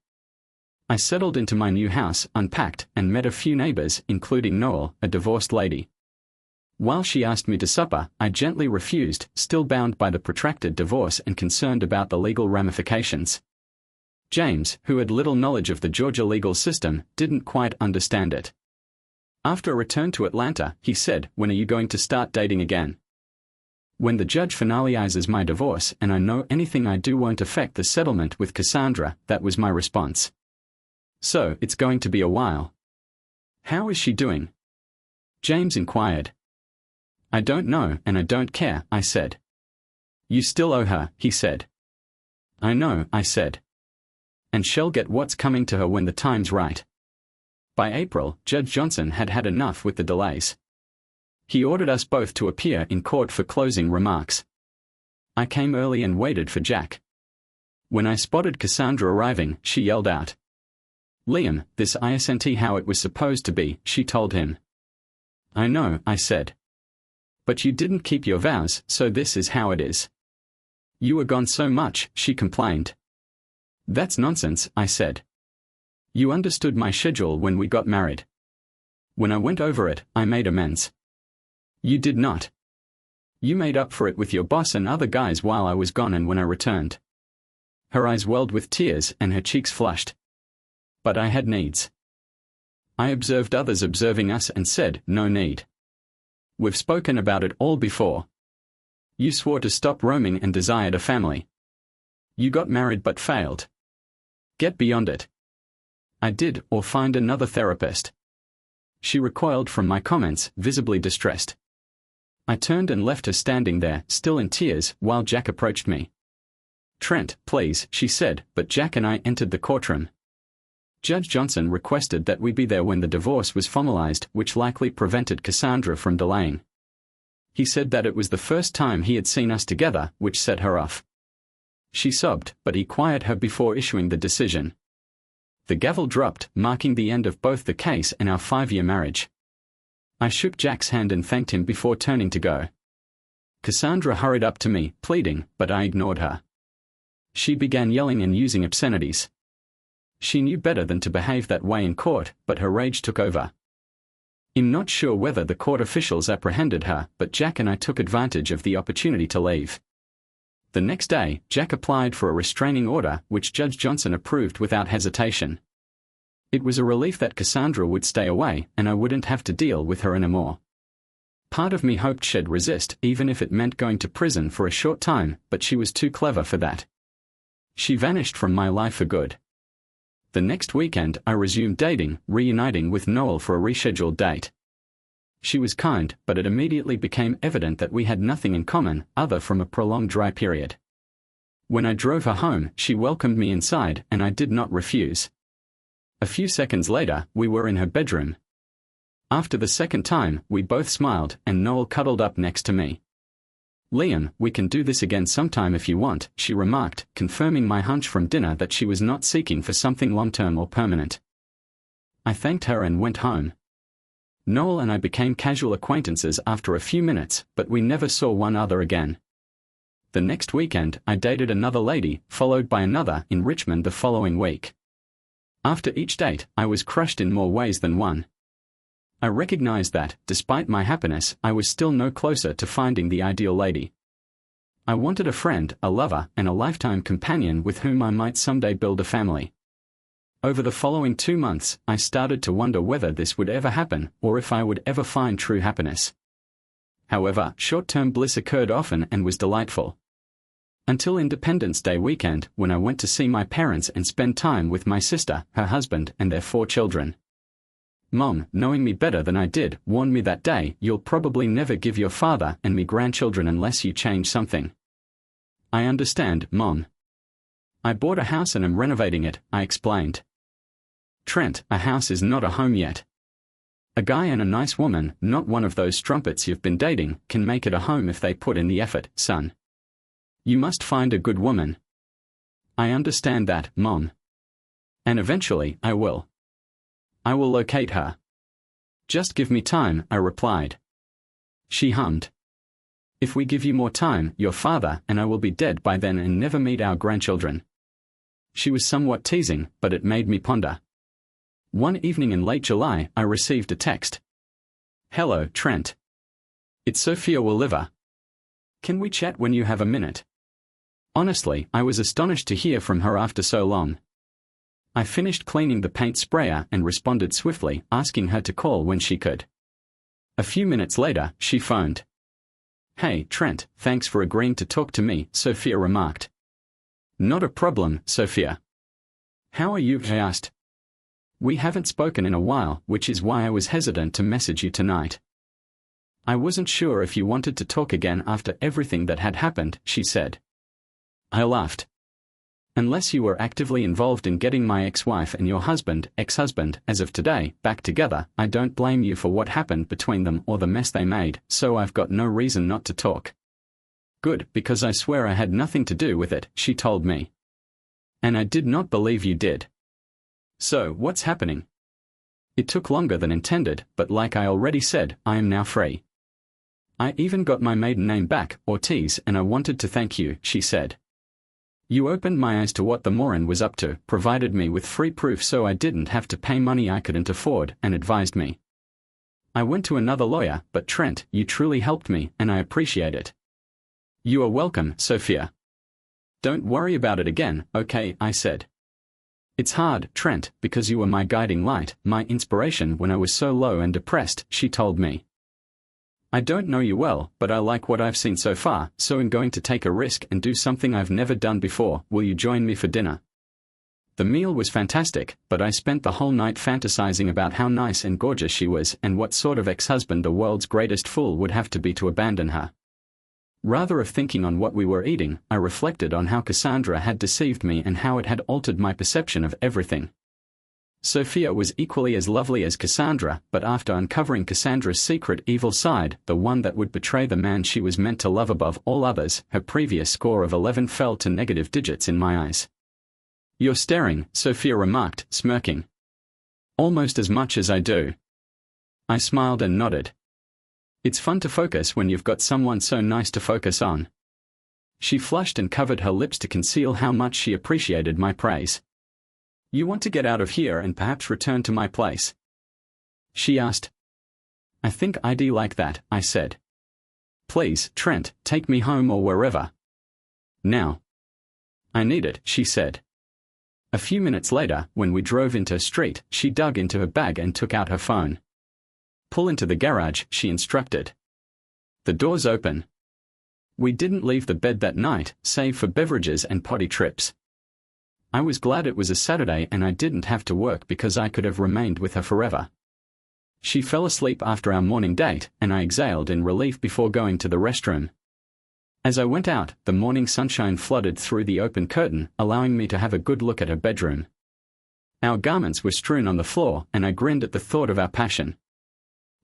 I settled into my new house, unpacked, and met a few neighbors, including Noel, a divorced lady. While she asked me to supper, I gently refused, still bound by the protracted divorce and concerned about the legal ramifications. James, who had little knowledge of the Georgia legal system, didn't quite understand it. After a return to Atlanta, he said, "When are you going to start dating again?" "When the judge finalizes my divorce and I know anything I do won't affect the settlement with Cassandra," that was my response. "So, it's going to be a while." "How is she doing?" James inquired. "I don't know, and I don't care," I said. "You still owe her," he said. "I know," I said. "And she'll get what's coming to her when the time's right." By April, Judge Johnson had had enough with the delays. He ordered us both to appear in court for closing remarks. I came early and waited for Jack. When I spotted Cassandra arriving, she yelled out, "Liam, this isn't how it was supposed to be," she told him. "I know," I said. "But you didn't keep your vows, so this is how it is." "You were gone so much," she complained. "That's nonsense," I said. "You understood my schedule when we got married. When I went over it, I made amends." "You did not. You made up for it with your boss and other guys while I was gone and when I returned." Her eyes welled with tears and her cheeks flushed. "But I had needs. I observed others observing us and said, no need. We've spoken about it all before. You swore to stop roaming and desired a family. You got married but failed. Get beyond it." "I did, or find another therapist." She recoiled from my comments, visibly distressed. I turned and left her standing there, still in tears, while Jack approached me. "Trent, please," she said, but Jack and I entered the courtroom. Judge Johnson requested that we be there when the divorce was formalized, which likely prevented Cassandra from delaying. He said that it was the first time he had seen us together, which set her off. She sobbed, but he quieted her before issuing the decision. The gavel dropped, marking the end of both the case and our 5-year marriage. I shook Jack's hand and thanked him before turning to go. Cassandra hurried up to me, pleading, but I ignored her. She began yelling and using obscenities. She knew better than to behave that way in court, but her rage took over. I'm not sure whether the court officials apprehended her, but Jack and I took advantage of the opportunity to leave. The next day, Jack applied for a restraining order, which Judge Johnson approved without hesitation. It was a relief that Cassandra would stay away, and I wouldn't have to deal with her anymore. Part of me hoped she'd resist, even if it meant going to prison for a short time, but she was too clever for that. She vanished from my life for good. The next weekend, I resumed dating, reuniting with Noel for a rescheduled date. She was kind, but it immediately became evident that we had nothing in common, other from a prolonged dry period. When I drove her home, she welcomed me inside, and I did not refuse. A few seconds later, we were in her bedroom. After the second time, we both smiled, and Noel cuddled up next to me. "Liam, we can do this again sometime if you want," she remarked, confirming my hunch from dinner that she was not seeking for something long-term or permanent. I thanked her and went home. Noel and I became casual acquaintances after a few minutes, but we never saw one another again. The next weekend, I dated another lady, followed by another in Richmond the following week. After each date, I was crushed in more ways than one. I recognized that, despite my happiness, I was still no closer to finding the ideal lady. I wanted a friend, a lover, and a lifetime companion with whom I might someday build a family. Over the following 2 months, I started to wonder whether this would ever happen, or if I would ever find true happiness. However, short-term bliss occurred often and was delightful. Until Independence Day weekend, when I went to see my parents and spend time with my sister, her husband, and their 4 children. Mom, knowing me better than I did, warned me that day, "You'll probably never give your father and me grandchildren unless you change something." "I understand, Mom. I bought a house and am renovating it," I explained. "Trent, a house is not a home yet. A guy and a nice woman, not one of those strumpets you've been dating, can make it a home if they put in the effort, son. You must find a good woman." "I understand that, Mom. And eventually, I will. I will locate her. Just give me time," I replied. She hummed. "If we give you more time, your father and I will be dead by then and never meet our grandchildren." She was somewhat teasing, but it made me ponder. One evening in late July, I received a text. "Hello, Trent. It's Sophia Walliver. Can we chat when you have a minute?" Honestly, I was astonished to hear from her after so long. I finished cleaning the paint sprayer and responded swiftly, asking her to call when she could. A few minutes later, she phoned. "Hey, Trent, thanks for agreeing to talk to me," Sophia remarked. "Not a problem, Sophia. How are you?" I asked. "We haven't spoken in a while, which is why I was hesitant to message you tonight. I wasn't sure if you wanted to talk again after everything that had happened," she said. I laughed. "Unless you were actively involved in getting my ex-wife and your ex-husband, as of today, back together, I don't blame you for what happened between them or the mess they made, so I've got no reason not to talk." "Good, because I swear I had nothing to do with it," she told me. "And I did not believe you did. So, what's happening?" "It took longer than intended, but like I already said, I am now free. I even got my maiden name back, Ortiz, and I wanted to thank you," she said. "You opened my eyes to what the Morin was up to, provided me with free proof so I didn't have to pay money I couldn't afford, and advised me. I went to another lawyer, but Trent, you truly helped me, and I appreciate it." "You are welcome, Sophia. Don't worry about it again, okay?" I said. "It's hard, Trent, because you were my guiding light, my inspiration when I was so low and depressed," she told me. "I don't know you well, but I like what I've seen so far, so I'm going to take a risk and do something I've never done before. Will you join me for dinner?" The meal was fantastic, but I spent the whole night fantasizing about how nice and gorgeous she was and what sort of ex-husband the world's greatest fool would have to be to abandon her. Rather of thinking on what we were eating, I reflected on how Cassandra had deceived me and how it had altered my perception of everything. Sophia was equally as lovely as Cassandra, but after uncovering Cassandra's secret evil side, the one that would betray the man she was meant to love above all others, her previous score of 11 fell to negative digits in my eyes. "You're staring," Sophia remarked, smirking. "Almost as much as I do." I smiled and nodded. "It's fun to focus when you've got someone so nice to focus on." She flushed and covered her lips to conceal how much she appreciated my praise. "You want to get out of here and perhaps return to my place?" she asked. "I think I'd like that," I said. "Please, Trent, take me home or wherever. Now." "I need it," she said. A few minutes later, when we drove into a street, she dug into her bag and took out her phone. "Pull into the garage," she instructed. "The door's open." We didn't leave the bed that night, save for beverages and potty trips. I was glad it was a Saturday and I didn't have to work because I could have remained with her forever. She fell asleep after our morning date, and I exhaled in relief before going to the restroom. As I went out, the morning sunshine flooded through the open curtain, allowing me to have a good look at her bedroom. Our garments were strewn on the floor, and I grinned at the thought of our passion.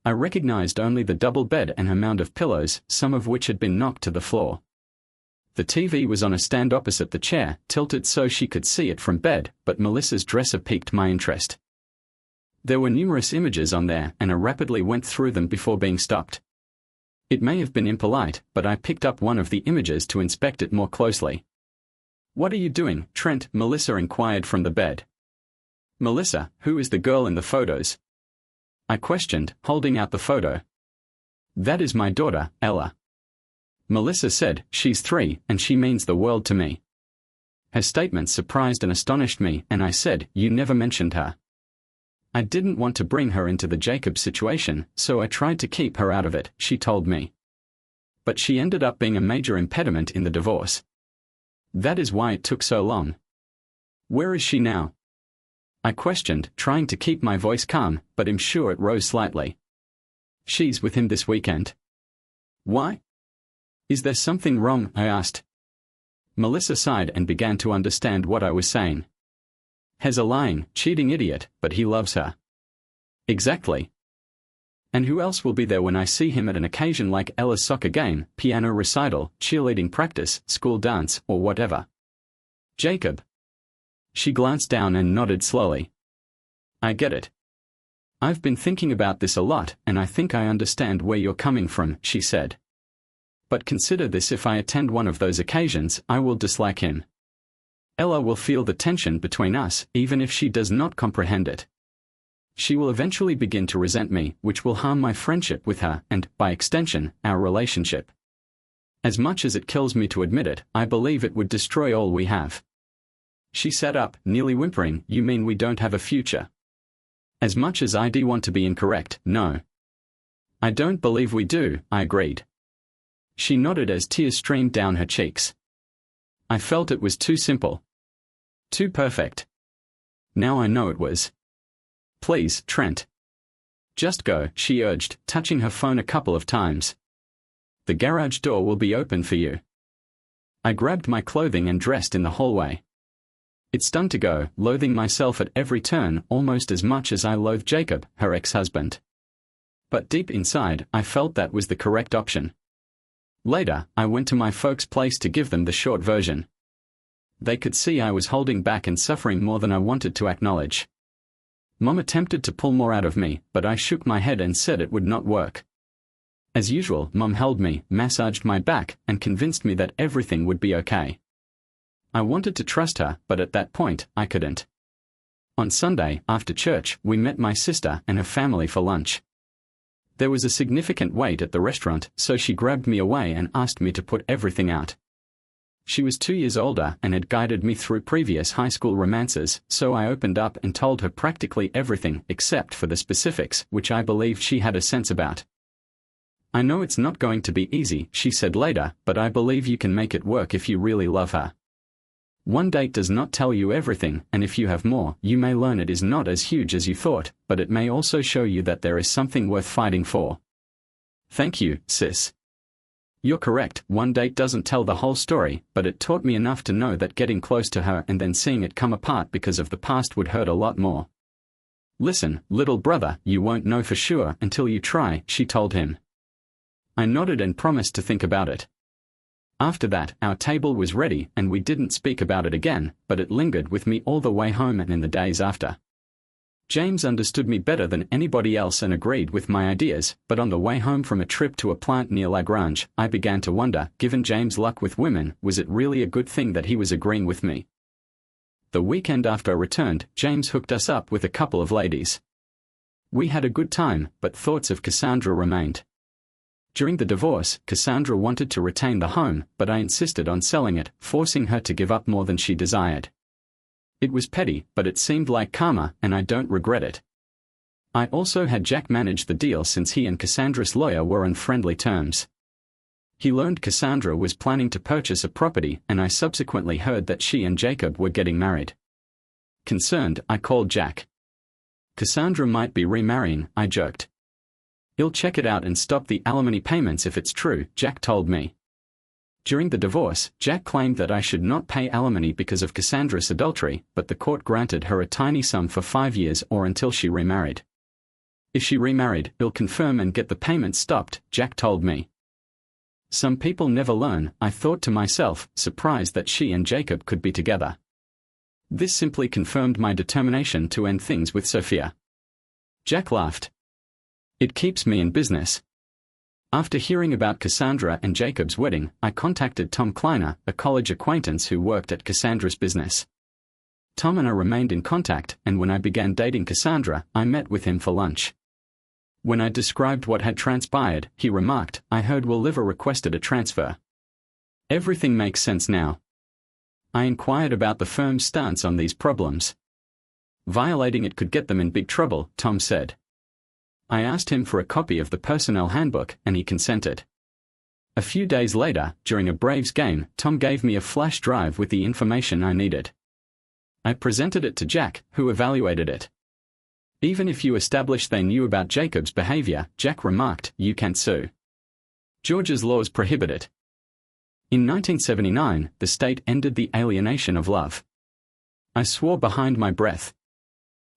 I recognized only the double bed and her mound of pillows, some of which had been knocked to the floor. The TV was on a stand opposite the chair, tilted so she could see it from bed, but Melissa's dresser piqued my interest. There were numerous images on there, and I rapidly went through them before being stopped. It may have been impolite, but I picked up one of the images to inspect it more closely. "What are you doing, Trent?" Melissa inquired from the bed. "Melissa, who is the girl in the photos?" I questioned, holding out the photo. "That is my daughter, Ella." Melissa said, "She's 3, and she means the world to me." Her statement surprised and astonished me, and I said, "You never mentioned her." I didn't want to bring her into the Jacob situation, so I tried to keep her out of it, she told me. But she ended up being a major impediment in the divorce. That is why it took so long. Where is she now? I questioned, trying to keep my voice calm, but I'm sure it rose slightly. She's with him this weekend. Why? Is there something wrong? I asked. Melissa sighed and began to understand what I was saying. He's a lying, cheating idiot, but he loves her. Exactly. And who else will be there when I see him at an occasion like Ella's soccer game, piano recital, cheerleading practice, school dance, or whatever? Jacob. She glanced down and nodded slowly. I get it. I've been thinking about this a lot, and I think I understand where you're coming from, she said. But consider this: if I attend one of those occasions, I will dislike him. Ella will feel the tension between us, even if she does not comprehend it. She will eventually begin to resent me, which will harm my friendship with her and, by extension, our relationship. As much as it kills me to admit it, I believe it would destroy all we have. She sat up, nearly whimpering. You mean we don't have a future? As much as I do want to be incorrect, no. I don't believe we do, I agreed. She nodded as tears streamed down her cheeks. I felt it was too simple. Too perfect. Now I know it was. Please, Trent. Just go, she urged, touching her phone a couple of times. The garage door will be open for you. I grabbed my clothing and dressed in the hallway. It stung to go, loathing myself at every turn almost as much as I loathed Jacob, her ex-husband. But deep inside, I felt that was the correct option. Later, I went to my folks' place to give them the short version. They could see I was holding back and suffering more than I wanted to acknowledge. Mom attempted to pull more out of me, but I shook my head and said it would not work. As usual, Mom held me, massaged my back, and convinced me that everything would be okay. I wanted to trust her, but at that point, I couldn't. On Sunday, after church, we met my sister and her family for lunch. There was a significant wait at the restaurant, so she grabbed me away and asked me to put everything out. She was 2 years older and had guided me through previous high school romances, so I opened up and told her practically everything except for the specifics, which I believed she had a sense about. I know it's not going to be easy, she said later, but I believe you can make it work if you really love her. One date does not tell you everything, and if you have more, you may learn it is not as huge as you thought, but it may also show you that there is something worth fighting for. Thank you, sis. You're correct, one date doesn't tell the whole story, but it taught me enough to know that getting close to her and then seeing it come apart because of the past would hurt a lot more. Listen, little brother, you won't know for sure until you try, she told him. I nodded and promised to think about it. After that, our table was ready and we didn't speak about it again, but it lingered with me all the way home and in the days after. James understood me better than anybody else and agreed with my ideas, but on the way home from a trip to a plant near Lagrange, I began to wonder, given James' luck with women, was it really a good thing that he was agreeing with me? The weekend after I returned, James hooked us up with a couple of ladies. We had a good time, but thoughts of Cassandra remained. During the divorce, Cassandra wanted to retain the home, but I insisted on selling it, forcing her to give up more than she desired. It was petty, but it seemed like karma, and I don't regret it. I also had Jack manage the deal since he and Cassandra's lawyer were on friendly terms. He learned Cassandra was planning to purchase a property, and I subsequently heard that she and Jacob were getting married. Concerned, I called Jack. Cassandra might be remarrying, I joked. He'll check it out and stop the alimony payments if it's true, Jack told me. During the divorce, Jack claimed that I should not pay alimony because of Cassandra's adultery, but the court granted her a tiny sum for 5 years or until she remarried. If she remarried, he'll confirm and get the payments stopped, Jack told me. Some people never learn, I thought to myself, surprised that she and Jacob could be together. This simply confirmed my determination to end things with Sophia. Jack laughed. It keeps me in business. After hearing about Cassandra and Jacob's wedding, I contacted Tom Kleiner, a college acquaintance who worked at Cassandra's business. Tom and I remained in contact, and when I began dating Cassandra, I met with him for lunch. When I described what had transpired, he remarked, I heard Will Liver requested a transfer. Everything makes sense now. I inquired about the firm's stance on these problems. Violating it could get them in big trouble, Tom said. I asked him for a copy of the personnel handbook, and he consented. A few days later, during a Braves game, Tom gave me a flash drive with the information I needed. I presented it to Jack, who evaluated it. Even if you establish they knew about Jacob's behavior, Jack remarked, you can't sue. Georgia's laws prohibit it. In 1979, the state ended the alienation of love. I swore behind my breath.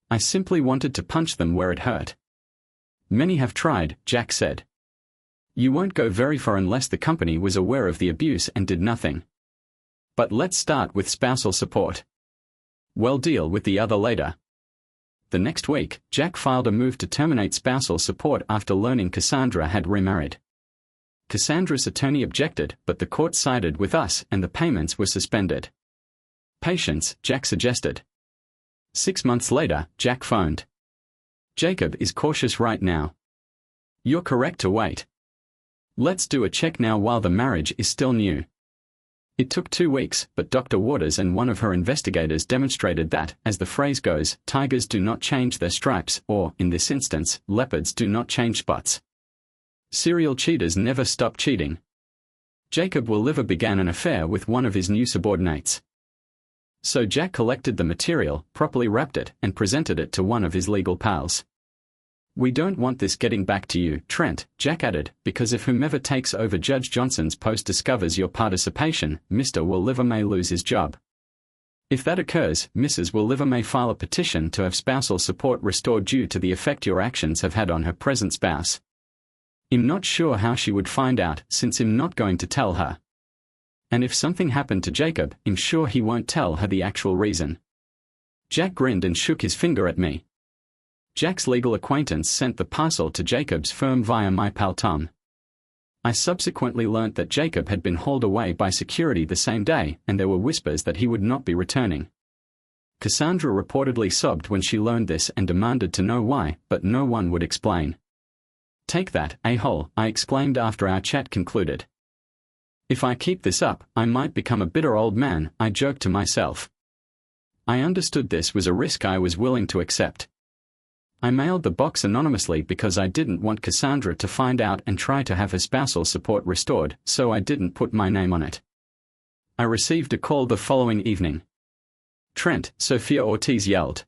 I simply wanted to punch them where it hurt. Many have tried, Jack said. You won't go very far unless the company was aware of the abuse and did nothing. But let's start with spousal support. We'll deal with the other later. The next week, Jack filed a move to terminate spousal support after learning Cassandra had remarried. Cassandra's attorney objected, but the court sided with us and the payments were suspended. Patience, Jack suggested. 6 months later, Jack phoned. Jacob is cautious right now. You're correct to wait. Let's do a check now while the marriage is still new. It took 2 weeks, but Dr. Waters and one of her investigators demonstrated that, as the phrase goes, tigers do not change their stripes, or, in this instance, leopards do not change spots. Serial cheaters never stop cheating. Jacob Williver began an affair with one of his new subordinates. So Jack collected the material, properly wrapped it, and presented it to one of his legal pals. We don't want this getting back to you, Trent, Jack added, because if whomever takes over Judge Johnson's post discovers your participation, Mr. Williver may lose his job. If that occurs, Mrs. Williver may file a petition to have spousal support restored due to the effect your actions have had on her present spouse. I'm not sure how she would find out, since I'm not going to tell her. And if something happened to Jacob, I'm sure he won't tell her the actual reason. Jack grinned and shook his finger at me. Jack's legal acquaintance sent the parcel to Jacob's firm via my pal Tom. I subsequently learnt that Jacob had been hauled away by security the same day, and there were whispers that he would not be returning. Cassandra reportedly sobbed when she learned this and demanded to know why, but no one would explain. Take that, a-hole, I exclaimed after our chat concluded. If I keep this up, I might become a bitter old man, I joked to myself. I understood this was a risk I was willing to accept. I mailed the box anonymously because I didn't want Cassandra to find out and try to have her spousal support restored, so I didn't put my name on it. I received a call the following evening. Trent, Sophia Ortiz yelled.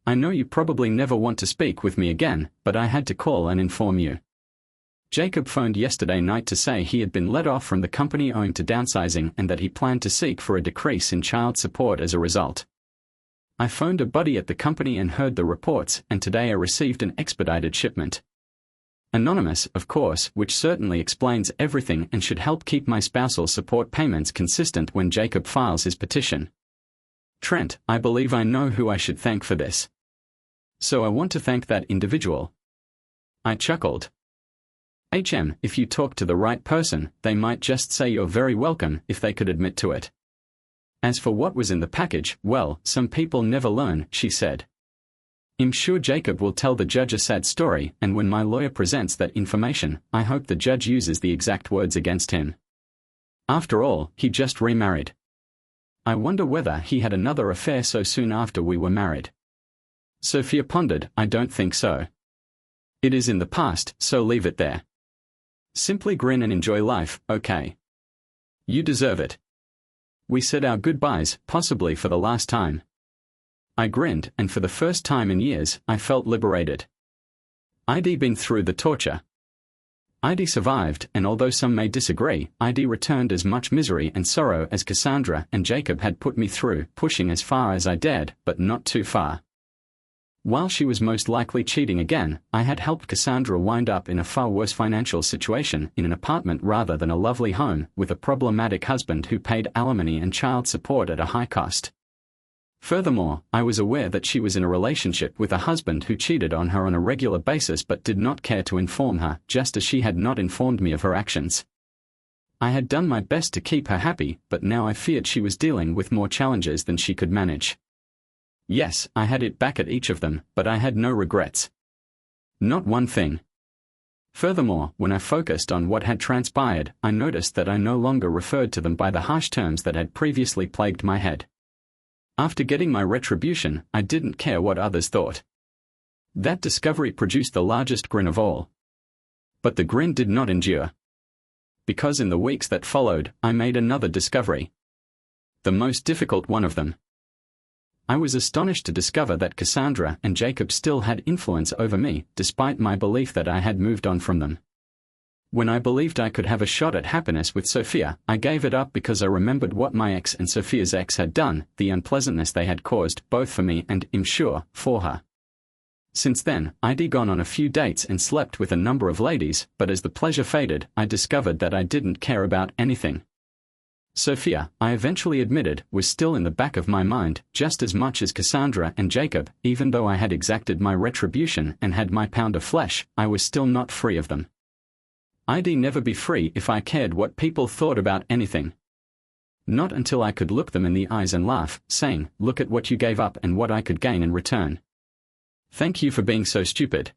I know you probably never want to speak with me again, but I had to call and inform you. Jacob phoned yesterday night to say he had been let off from the company owing to downsizing and that he planned to seek for a decrease in child support as a result. I phoned a buddy at the company and heard the reports, and today I received an expedited shipment. Anonymous, of course, which certainly explains everything and should help keep my spousal support payments consistent when Jacob files his petition. Trent, I believe I know who I should thank for this. So I want to thank that individual. I chuckled. If you talk to the right person, they might just say you're very welcome if they could admit to it. As for what was in the package, well, some people never learn, she said. I'm sure Jacob will tell the judge a sad story, and when my lawyer presents that information, I hope the judge uses the exact words against him. After all, he just remarried. I wonder whether he had another affair so soon after we were married. Sophia pondered, I don't think so. It is in the past, so leave it there. Simply grin and enjoy life, okay? You deserve it. We said our goodbyes, possibly for the last time. I grinned, and for the first time in years, I felt liberated. I'd been through the torture. I'd survived, and although some may disagree, I'd returned as much misery and sorrow as Cassandra and Jacob had put me through, pushing as far as I dared, but not too far. While she was most likely cheating again, I had helped Cassandra wind up in a far worse financial situation in an apartment rather than a lovely home, with a problematic husband who paid alimony and child support at a high cost. Furthermore, I was aware that she was in a relationship with a husband who cheated on her on a regular basis but did not care to inform her, just as she had not informed me of her actions. I had done my best to keep her happy, but now I feared she was dealing with more challenges than she could manage. Yes, I had it back at each of them, but I had no regrets. Not one thing. Furthermore, when I focused on what had transpired, I noticed that I no longer referred to them by the harsh terms that had previously plagued my head. After getting my retribution, I didn't care what others thought. That discovery produced the largest grin of all. But the grin did not endure. because in the weeks that followed, I made another discovery. The most difficult one of them. I was astonished to discover that Cassandra and Jacob still had influence over me, despite my belief that I had moved on from them. When I believed I could have a shot at happiness with Sophia, I gave it up because I remembered what my ex and Sophia's ex had done, the unpleasantness they had caused, both for me and, I'm sure, for her. Since then, I'd gone on a few dates and slept with a number of ladies, but as the pleasure faded, I discovered that I didn't care about anything. Sophia, I eventually admitted, was still in the back of my mind, just as much as Cassandra and Jacob. Even though I had exacted my retribution and had my pound of flesh, I was still not free of them. I'd never be free if I cared what people thought about anything. Not until I could look them in the eyes and laugh, saying, "Look at what you gave up and what I could gain in return. Thank you for being so stupid."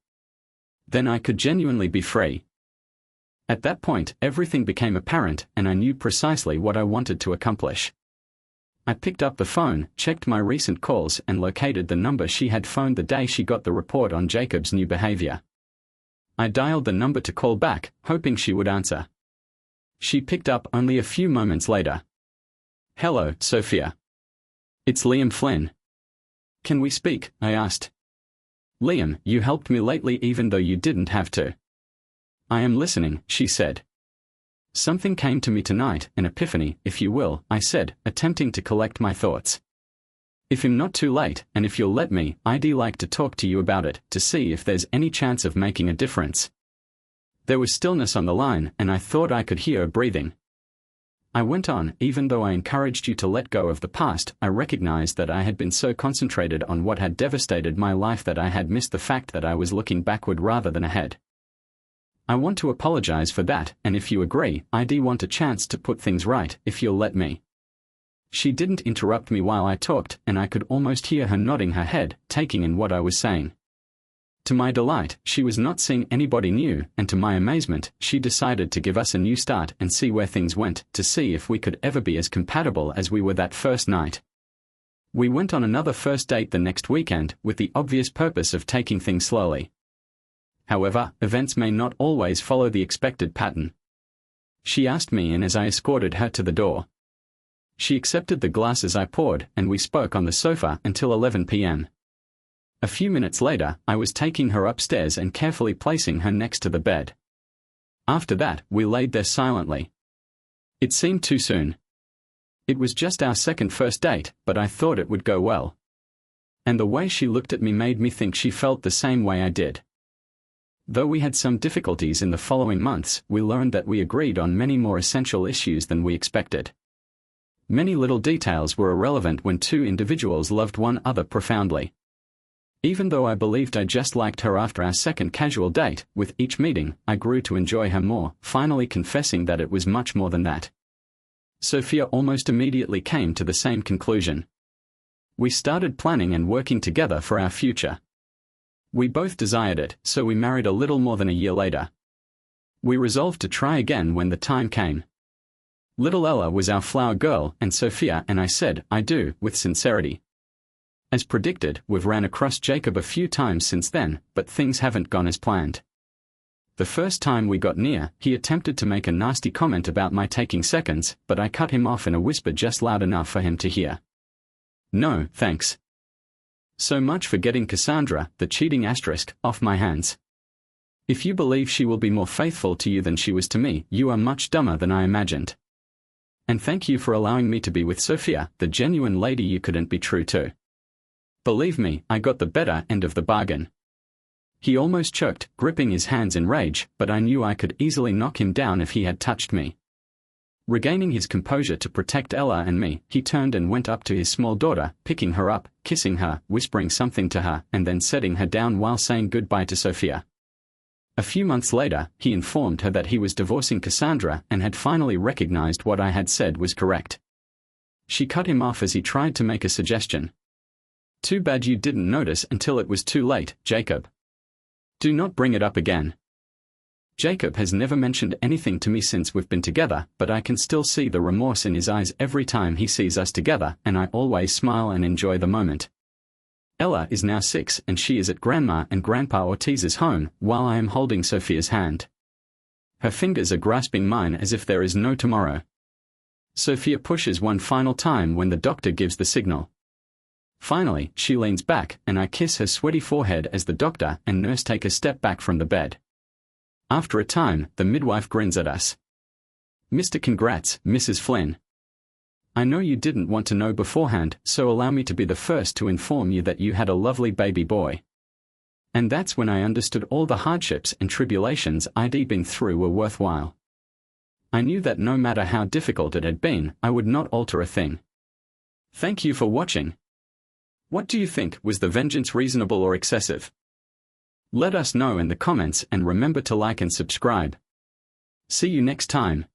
Then I could genuinely be free. At that point, everything became apparent, and I knew precisely what I wanted to accomplish. I picked up the phone, checked my recent calls, and located the number she had phoned the day she got the report on Jacob's new behavior. I dialed the number to call back, hoping she would answer. She picked up only a few moments later. "Hello, Sophia. It's Liam Flynn. Can we speak?" I asked. "Liam, you helped me lately even though you didn't have to." "I am listening," she said. "Something came to me tonight, an epiphany, if you will," I said, attempting to collect my thoughts. "If I'm not too late, and if you'll let me, I'd like to talk to you about it, to see if there's any chance of making a difference." There was stillness on the line, and I thought I could hear her breathing. I went on, "Even though I encouraged you to let go of the past, I recognized that I had been so concentrated on what had devastated my life that I had missed the fact that I was looking backward rather than ahead. I want to apologize for that, and if you agree, I'd want a chance to put things right, if you'll let me." She didn't interrupt me while I talked, and I could almost hear her nodding her head, taking in what I was saying. To my delight, she was not seeing anybody new, and to my amazement, she decided to give us a new start and see where things went, to see if we could ever be as compatible as we were that first night. We went on another first date the next weekend, with the obvious purpose of taking things slowly. However, events may not always follow the expected pattern. She asked me in as I escorted her to the door. She accepted the glasses I poured, and we spoke on the sofa until 11 p.m. A few minutes later, I was taking her upstairs and carefully placing her next to the bed. After that, we laid there silently. It seemed too soon. It was just our second first date, but I thought it would go well. And the way she looked at me made me think she felt the same way I did. Though we had some difficulties in the following months, we learned that we agreed on many more essential issues than we expected. Many little details were irrelevant when two individuals loved one another profoundly. Even though I believed I just liked her after our second casual date, with each meeting, I grew to enjoy her more, finally confessing that it was much more than that. Sophia almost immediately came to the same conclusion. We started planning and working together for our future. We both desired it, so we married a little more than a year later. We resolved to try again when the time came. Little Ella was our flower girl, and Sophia and I said, "I do," with sincerity. As predicted, we've ran across Jacob a few times since then, but things haven't gone as planned. The first time we got near, he attempted to make a nasty comment about my taking seconds, but I cut him off in a whisper just loud enough for him to hear. "No, thanks. So much for getting Cassandra, the cheating asterisk, off my hands. If you believe she will be more faithful to you than she was to me, you are much dumber than I imagined. And thank you for allowing me to be with Sophia, the genuine lady you couldn't be true to. Believe me, I got the better end of the bargain." He almost choked, gripping his hands in rage, but I knew I could easily knock him down if he had touched me. Regaining his composure to protect Ella and me, he turned and went up to his small daughter, picking her up, kissing her, whispering something to her, and then setting her down while saying goodbye to Sophia. A few months later, he informed her that he was divorcing Cassandra and had finally recognized what I had said was correct. She cut him off as he tried to make a suggestion. "Too bad you didn't notice until it was too late, Jacob. Do not bring it up again." Jacob has never mentioned anything to me since we've been together, but I can still see the remorse in his eyes every time he sees us together, and I always smile and enjoy the moment. Ella is now 6 and she is at Grandma and Grandpa Ortiz's home, while I am holding Sophia's hand. Her fingers are grasping mine as if there is no tomorrow. Sophia pushes one final time when the doctor gives the signal. Finally, she leans back, and I kiss her sweaty forehead as the doctor and nurse take a step back from the bed. After a time, the midwife grins at us. "Mr. Congrats, Mrs. Flynn. I know you didn't want to know beforehand, so allow me to be the first to inform you that you had a lovely baby boy." And that's when I understood all the hardships and tribulations I'd been through were worthwhile. I knew that no matter how difficult it had been, I would not alter a thing. Thank you for watching. What do you think? Was the vengeance reasonable or excessive? Let us know in the comments and remember to like and subscribe. See you next time.